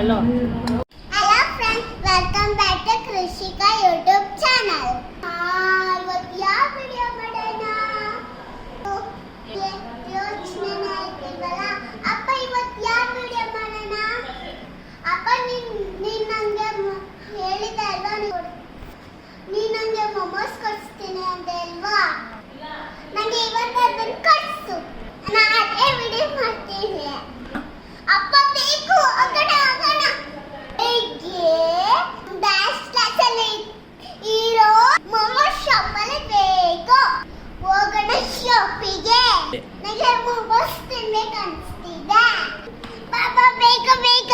Hello friends, welcome back to Krishika YouTube channel. ಇವತ್ತು ಯಾವ video ಮಾಡೋಣ ಯೋಚನೆ ಆಯ್ತಿಲ್ವಲ್ಲ. ಅಪ್ಪ ಇವತ್ತು ಯಾವ ವಿಡಿಯೋ ಮಾಡೋಣ? ಅಪ್ಪ ನೀನ್ ನಂಗೆ ಹೇಳಿದೆ ಅಲ್ವಾ, ನೀನ್ ನಂಗೆ ಮೊಮೋಸ್ ಕೊಡಿಸ್ತೀನಿ ಅಂತ ಅಲ್ವಾ? ನಂಗೆ ಇವತ್ತು ಅದನ್ನು ಕೊಡಿಸು, ನಾನು ಅದೇ ವಿಡಿಯೋ ಮಾಡ್ತೀನಿ. ಅಪ್ಪ ಬೇಕು, ಹೋಗೋಣ ಬ್ಯಾಸ್ಟ್ ಕ್ಲಾಸ್ ಅಲ್ಲಿ ಇರೋ ಮೊಮೋಸ್ ಶಾಪ್ ಅಲ್ಲಿ ಬೇಕು. ಹೋಗೋಣ ಶಾಪಿಗೆ. ನನಗೆ ಮೊಮೋಸ್ ತಿನ್ಬೇಕು ಅನಿಸ್ತಿದೆ. ಬಾಬಾ ಬೇಗ ಬೇಗ.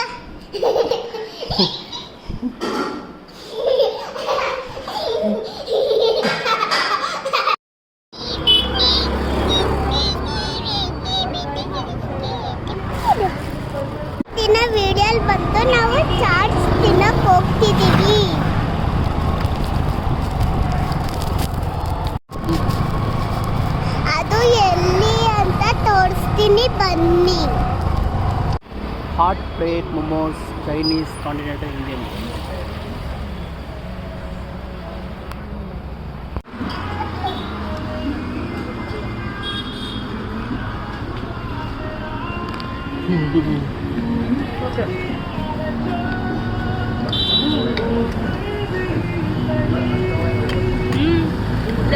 ವಿಡಿಯೋಲ್ ಬಂದು ನಾವು ಚಾಟ್ಸ್ ತಿನ್ನಕ್ ಹೋಗ್ತಿದೀವಿ. ಅದು ಎಲ್ಲಿ ಅಂತ ತೋರಿಸ್ತೀನಿ, ಬನ್ನಿ. Hot plate momos, Chinese, continental, Indian.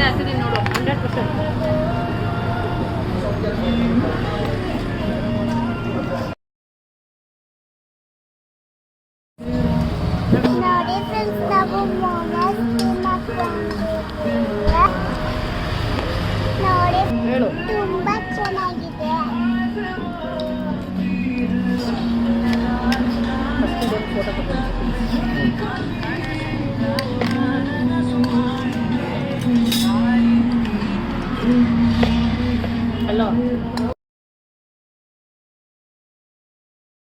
ಹಾಕಿದೀನಿ ನೋಡು, 100%. ನೋಡಿ ಫ್ರೆಂಡ್ಸ್, ನಾವು ಮೊಮೋಸ್ ತಿನ್ನಕ್ ಬಂದಿದ್ದೀವಿ. ನೋಡಿ ತುಂಬಾ ಚೆನ್ನಾಗಿದೆ. ಹಲೋ